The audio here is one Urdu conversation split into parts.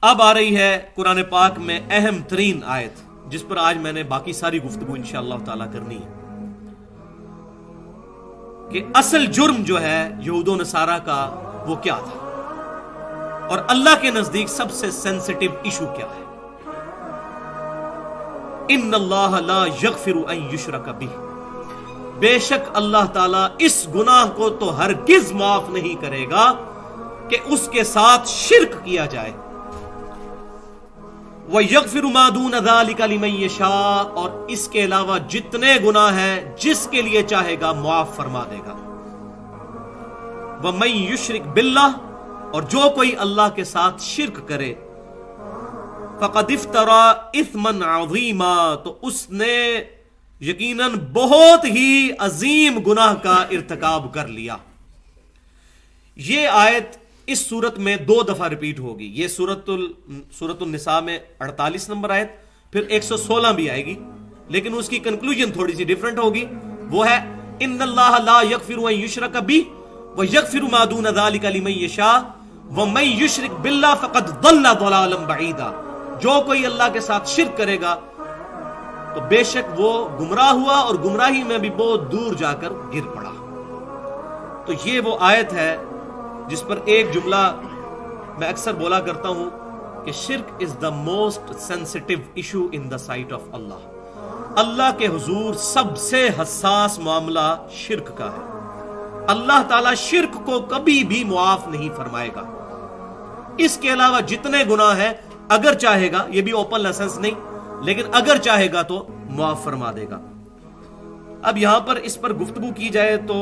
اب آ رہی ہے قرآن پاک میں اہم ترین آیت، جس پر آج میں نے باقی ساری گفتگو انشاءاللہ تعالی کرنی ہے، کہ اصل جرم جو ہے یہود و نصارہ کا وہ کیا تھا، اور اللہ کے نزدیک سب سے سینسٹیو ایشو کیا ہے۔ ان اللہ لا یغفر ان یشرک بہ، بے شک اللہ تعالیٰ اس گناہ کو تو ہرگز معاف نہیں کرے گا کہ اس کے ساتھ شرک کیا جائے، وَيَغْفِرُ مَا دُونَ ذَلِكَ لِمَن يَشَاءُ، اور اس کے علاوہ جتنے گناہ ہیں جس کے لیے چاہے گا معاف فرما دے گا۔ وَمَن يُشْرِكْ بِاللَّهِ، اور جو کوئی اللہ کے ساتھ شرک کرے، فَقَدِ افْتَرَى إِثْمًا عَظِيمًا، تو اس نے یقیناً بہت ہی عظیم گناہ کا ارتکاب کر لیا۔ یہ آیت اس صورت میں 2 دفعہ ریپیٹ ہوگی، یہ سورۃ النساء میں 48 نمبر آیت، پھر 116 بھی آئے گی، لیکن اس کی کنکلوژن تھوڑی سی ڈیفرنٹ ہوگی، وہ ہے ان اللہ لا یغفر ان یشرک بہ ویغفر ما دون ذلک لمن یشاء ومن یشرک باللہ فقد ضل ضلالا بعیدا، جو کوئی اللہ کے ساتھ شرک کرے گا تو بے شک وہ گمراہ ہوا، اور گمراہی میں بھی بہت دور جا کر گر پڑا۔ تو یہ وہ آیت ہے جس پر ایک جملہ میں اکثر بولا کرتا ہوں کہ شرک is the most sensitive issue in the sight of اللہ، اللہ کے حضور سب سے حساس معاملہ شرک کا ہے۔ اللہ تعالیٰ شرک کو کبھی بھی معاف نہیں فرمائے گا۔ اس کے علاوہ جتنے گناہ ہیں اگر چاہے گا، یہ بھی اوپن لائسنس نہیں، لیکن اگر چاہے گا تو معاف فرما دے گا۔ اب یہاں پر اس پر گفتگو کی جائے تو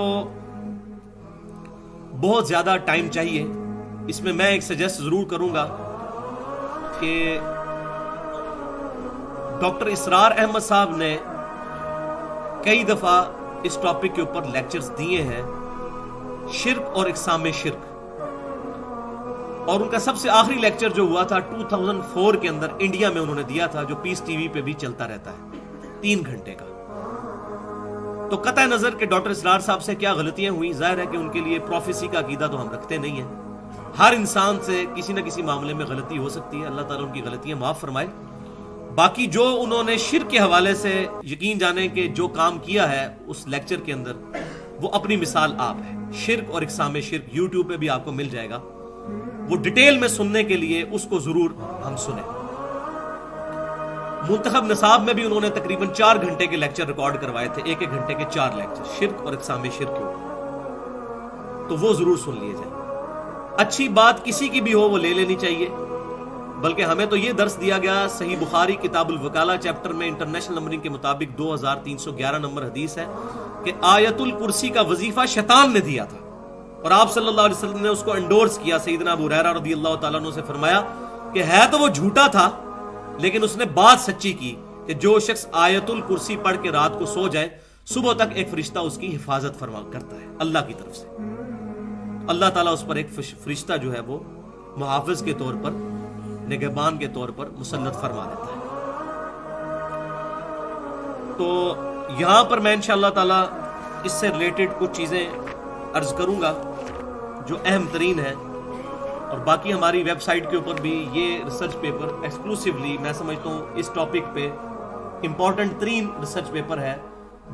بہت زیادہ ٹائم چاہیے، اس میں ایک سجیسٹ ضرور کروں گا کہ ڈاکٹر اسرار احمد صاحب نے کئی دفعہ اس ٹاپک کے اوپر لیکچرز دیے ہیں، شرک اور اقسام شرک، اور ان کا سب سے آخری لیکچر جو ہوا تھا 2004 کے اندر انڈیا میں انہوں نے دیا تھا، جو پیس ٹی وی پہ بھی چلتا رہتا ہے، 3 گھنٹے کا۔ تو قطع نظر کہ ڈاکٹر اسرار صاحب سے کیا غلطیاں ہوئی، ظاہر ہے کہ ان کے لیے پروفیسی کا عقیدہ تو ہم رکھتے نہیں ہیں، ہر انسان سے کسی نہ کسی معاملے میں غلطی ہو سکتی ہے، اللہ تعالیٰ ان کی غلطیاں معاف فرمائے۔ باقی جو انہوں نے شرک کے حوالے سے یقین جانے کہ جو کام کیا ہے اس لیکچر کے اندر، وہ اپنی مثال آپ ہے۔ شرک اور اقسام شرک یوٹیوب پہ بھی آپ کو مل جائے گا، وہ ڈیٹیل میں سننے کے لیے اس کو ضرور ہم سنیں۔ منتخب نصاب میں بھی انہوں نے تقریباً 4 گھنٹے کے لیکچر ریکارڈ کروائے تھے، 1 گھنٹے کے 4 لیکچر شرک اور اقسام شرک کے اوپر، تو وہ ضرور سن لیے جائیں۔ اچھی بات کسی کی بھی ہو وہ لے لینی چاہیے، بلکہ ہمیں تو یہ درس دیا گیا، صحیح بخاری کتاب الوکالہ چیپٹر میں انٹرنیشنل نمبرنگ کے مطابق 2311 نمبر حدیث ہے کہ آیت الکرسی کا وظیفہ شیطان نے دیا تھا، اور آپ صلی اللہ علیہ وسلم نے اس کو انڈورس کیا۔ سیدنا ابو ہریرہ رضی اللہ تعالیٰ عنہ سے فرمایا کہ ہے تو وہ جھوٹا تھا، لیکن اس نے بات سچی کی کہ جو شخص آیت الکرسی پڑھ کے رات کو سو جائے، صبح تک ایک فرشتہ اس کی حفاظت فرما کرتا ہے اللہ کی طرف سے۔ اللہ تعالیٰ اس پر ایک فرشتہ جو ہے وہ محافظ کے طور پر، نگہبان کے طور پر مسلط فرما دیتا ہے۔ تو یہاں پر میں انشاءاللہ تعالیٰ اس سے ریلیٹڈ کچھ چیزیں عرض کروں گا جو اہم ترین ہے، اور باقی ہماری ویب سائٹ کے اوپر بھی یہ ریسرچ پیپر ایکسکلوسیولی میں سمجھتا ہوں اس ٹاپک پہ امپورٹنٹ ترین ریسرچ پیپر ہے،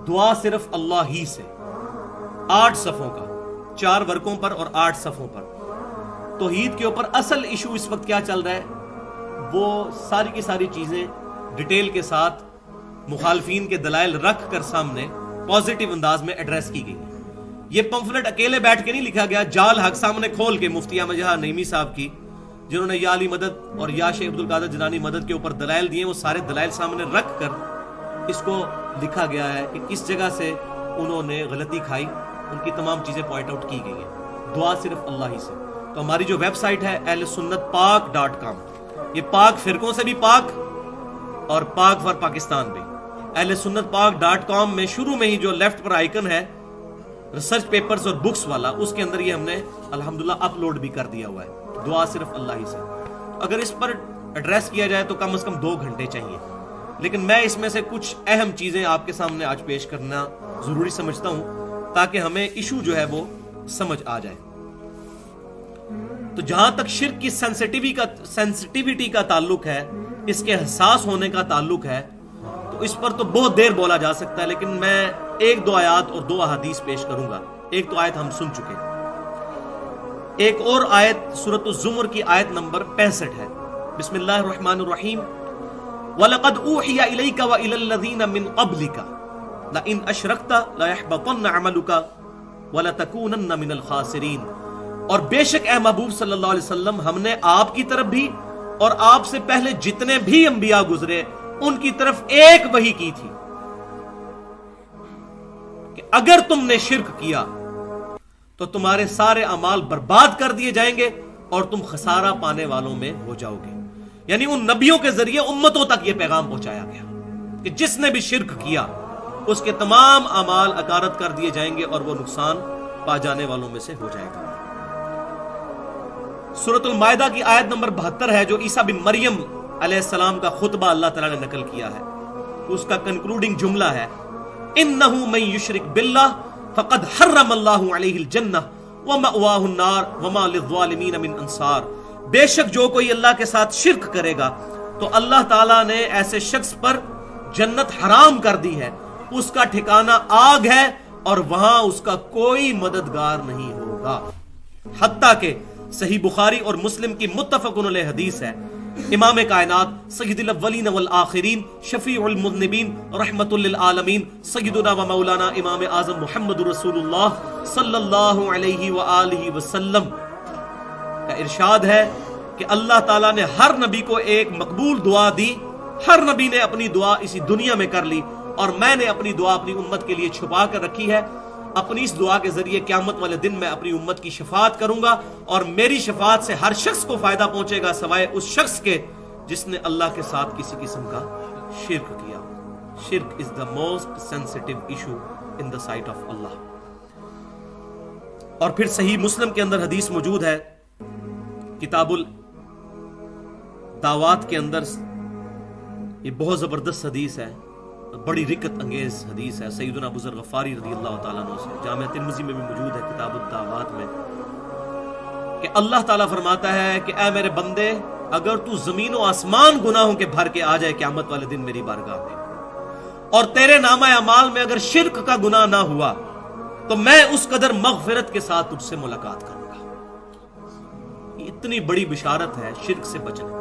دعا صرف اللہ ہی سے، 8 صفحوں کا، 4 ورقوں پر اور 8 صفحوں پر۔ توحید کے اوپر اصل ایشو اس وقت کیا چل رہا ہے، وہ ساری کی ساری چیزیں ڈیٹیل کے ساتھ مخالفین کے دلائل رکھ کر سامنے پازیٹیو انداز میں ایڈریس کی گئی ہے۔ یہ پمفلٹ اکیلے بیٹھ کے نہیں لکھا گیا، جال حق سامنے کھول کے مفتی احمد جہاں نعیمی صاحب کی، جنہوں نے یا علی مدد اور یا شیخ عبدالقادر جیلانی مدد کے اوپر دلائل دیے، وہ سارے دلائل سامنے رکھ کر اس کو لکھا گیا ہے کہ کس جگہ سے انہوں نے غلطی کھائی، ان کی تمام چیزیں پوائنٹ آؤٹ کی گئی ہیں۔ دعا صرف اللہ ہی سے۔ تو ہماری جو ویب سائٹ ہے ahlsunnatpak.com، یہ پاک فرقوں سے بھی پاک اور پاک فار پاکستان بھی، ahlsunnatpak.com میں شروع میں ہی جو لیفٹ پر آئیکن ہے ریسرچ پیپرز اور بکس والا، اس کے اندر یہ ہم نے الحمدللہ اپلوڈ بھی کر دیا ہوا ہے، دعا صرف اللہ ہی سے۔ اگر اس پر ایڈریس کیا جائے تو کم از کم 2 گھنٹے چاہیے، لیکن میں اس میں سے کچھ اہم چیزیں آپ کے سامنے آج پیش کرنا ضروری سمجھتا ہوں تاکہ ہمیں ایشو جو ہے وہ سمجھ آ جائے۔ تو تو جہاں تک شرک کی سینسٹیوٹی کا تعلق ہے، اس کے حساس ہونے کا تعلق ہے، تو اس پر تو بہت دیر بولا جا سکتا ہے، لیکن میں ایک دو آیات اور دو احادیث پیش کروں گا۔ ایک تو آیت ہم سن چکے، ایک اور آیت سورۃ الزمر کی آیت نمبر 65 ہے۔ بسم اللہ الرحمن الرحیم، وَلَقَدْ أُوحِيَ إِلَيْكَ وَإِلَى الَّذِينَ مِنْ قَبْلِكَ لَئِنْ أَشْرَكْتَ لَيَحْبَطَنَّ عَمَلُكَ وَلَتَكُونَنَّ مِنَ الْخَاسِرِينَ۔ اور بے شک اے محبوب صلی اللہ علیہ وسلم، ہم نے آپ کی طرف بھی اور آپ سے پہلے جتنے بھی انبیاء گزرے ان کی طرف ایک وحی کی تھی کہ اگر تم نے شرک کیا تو تمہارے سارے اعمال برباد کر دیے جائیں گے اور تم خسارہ پانے والوں میں ہو جاؤ گے۔ یعنی ان نبیوں کے ذریعے امتوں تک یہ پیغام پہنچایا گیا کہ جس نے بھی شرک کیا اس کے تمام اعمال اکارت کر دیے جائیں گے اور وہ نقصان پا جانے والوں میں سے ہو جائے گا۔ سورۃ المائدہ کی آیت نمبر 72 ہے، جو عیسیٰ بن مریم علیہ السلام کا خطبہ اللہ تعالیٰ نے نقل کیا ہے۔ اس کا کنکلوڈنگ جملہ ہے، اِنَّهُ مَن يُشْرِكْ بِاللَّهِ فَقَدْ حَرَّمَ اللَّهُ عَلَيْهِ الْجَنَّةَ وَمَأْوَاهُ النَّارُ وَمَا لِلظَّالِمِينَ مِنْ أَنصَارٍ۔ بے شک جو کوئی اللہ کے ساتھ شرک کرے گا تو اللہ تعالیٰ نے ایسے شخص پر جنت حرام کر دی ہے، اس کا ٹھکانہ آگ ہے اور وہاں اس کا کوئی مددگار نہیں ہوگا۔ حتیٰ کہ صحیح بخاری اور مسلم کی متفق علیہ حدیث ہے، امام کائنات سید الاولین والآخرین شفیع المذنبین رحمت للعالمین سیدنا و مولانا امام اعظم محمد رسول اللہ صلی اللہ علیہ وآلہ وسلم کا ارشاد ہے کہ اللہ تعالیٰ نے ہر نبی کو ایک مقبول دعا دی، ہر نبی نے اپنی دعا اسی دنیا میں کر لی، اور میں نے اپنی دعا اپنی امت کے لیے چھپا کر رکھی ہے۔ اپنی اس دعا کے ذریعے قیامت والے دن میں اپنی امت کی شفاعت کروں گا، اور میری شفاعت سے ہر شخص کو فائدہ پہنچے گا سوائے اس شخص کے جس نے اللہ کے ساتھ کسی قسم کا شرک کیا۔ شرک is the most sensitive issue in the sight of اللہ۔ اور پھر صحیح مسلم کے اندر حدیث موجود ہے، کتاب الدعوات کے اندر، یہ بہت زبردست حدیث ہے، بڑی رکت انگیز حدیث ہے، سیدنا ابو ذر غفاری رضی اللہ تعالیٰ عنہ سے، جامعہ ترمذی میں بھی موجود ہے کتاب الدعوات میں، کہ اللہ تعالیٰ فرماتا ہے کہ اے میرے بندے، اگر تو زمین و آسمان گناہوں کے بھر کے آ جائے قیامت والے دن میری بارگاہ میں، اور تیرے نامہ اعمال میں اگر شرک کا گناہ نہ ہوا تو میں اس قدر مغفرت کے ساتھ تجھ سے ملاقات کروں گا۔ یہ اتنی بڑی بشارت ہے شرک سے بچنا۔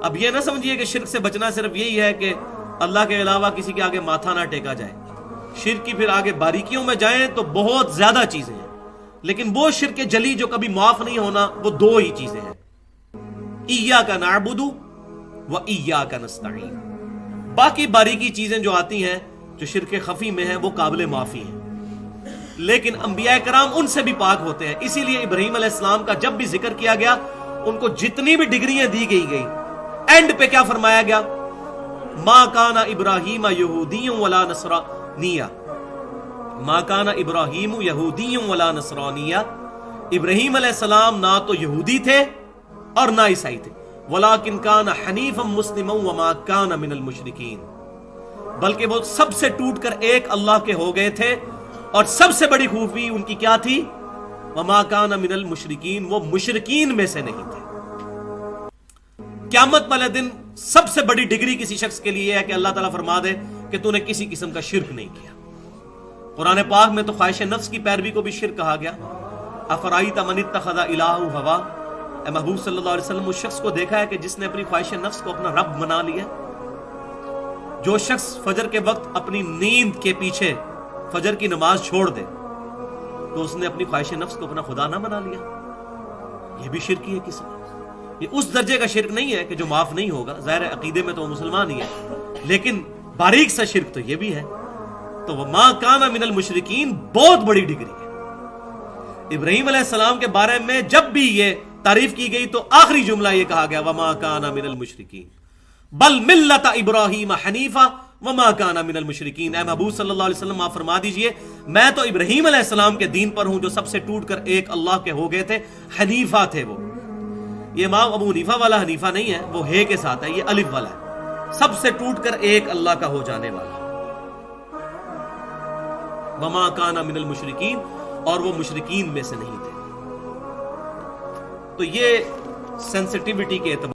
اب یہ نہ سمجھیے کہ شرک سے بچنا صرف یہی ہے کہ اللہ کے علاوہ کسی کے آگے ماتھا نہ ٹیکا جائے۔ شرک کی پھر آگے باریکیوں میں جائیں تو بہت زیادہ چیزیں ہیں، لیکن وہ شرک جلی جو کبھی معاف نہیں ہونا، وہ دو ہی چیزیں ہیں، ایاک نعبد و ایاک نستعین۔ باقی باریکی چیزیں جو آتی ہیں جو شرک خفی میں ہیں وہ قابل معافی ہیں، لیکن انبیاء کرام ان سے بھی پاک ہوتے ہیں۔ اسی لیے ابراہیم علیہ السلام کا جب بھی ذکر کیا گیا، ان کو جتنی بھی ڈگریاں دی گئی اینڈ پہ کیا فرمایا گیا؟ ما کان ابراہیم یہودی ولا نصرانی، ما کان ابراہیم یہودی ولا نصرانی۔ ابراہیم علیہ السلام نہ تو یہودی تھے اور نہ عیسائی تھے، ولکن کان حنیفا مسلما وما کان من المشرکین، بلکہ وہ سب سے ٹوٹ کر ایک اللہ کے ہو گئے تھے، اور سب سے بڑی خوبی ان کی کیا تھی؟ وما کان من المشرکین، وہ مشرکین میں سے نہیں تھے۔ قیامت والے دن سب سے بڑی ڈگری کسی شخص کے لیے ہے کہ اللہ تعالیٰ فرما دے کہ تو نے کسی قسم کا شرک نہیں کیا۔ قرآن پاک میں تو خواہش نفس کی پیروی کو بھی شرک کہا گیا۔ افرائیت من اتخذ الہہ ہوا، اے محبوب صلی اللہ علیہ وسلم، اس شخص کو دیکھا ہے کہ جس نے اپنی خواہش نفس کو اپنا رب بنا لیا۔ جو شخص فجر کے وقت اپنی نیند کے پیچھے فجر کی نماز چھوڑ دے تو اس نے اپنی خواہش نفس کو اپنا خدا نہ بنا لیا۔ یہ بھی شرک ہی ہے کسی، یہ اس درجے کا شرک نہیں ہے کہ جو معاف نہیں ہوگا، ظاہر عقیدے میں تو وہ مسلمان ہی ہے، لیکن باریک سا شرک تو یہ بھی ہے۔ تو وما کان من المشرکین بہت بڑی ڈگری ہے۔ ابراہیم علیہ السلام کے بارے میں جب بھی یہ تعریف کی گئی تو آخری جملہ یہ کہا گیا، وما کان من المشرکین بل ملت ابراہیم حنیفا وما کان من المشرکین۔ اے محبوب صلی اللہ علیہ وسلم آپ فرما دیجئے، میں تو ابراہیم علیہ السلام کے دین پر ہوں جو سب سے ٹوٹ کر ایک اللہ کے ہو گئے تھے، حنیفہ تھے وہ۔ یہ امام ابو حنیفہ والا حنیفہ نہیں ہے، وہ ہے کے ساتھ ہے، یہ الف والا ہے، سب سے ٹوٹ کر ایک اللہ کا ہو جانے والا۔ وما کان من المشرکین، اور وہ مشرکین میں سے نہیں تھے۔ تو یہ سینسٹیوٹی کے اعتبار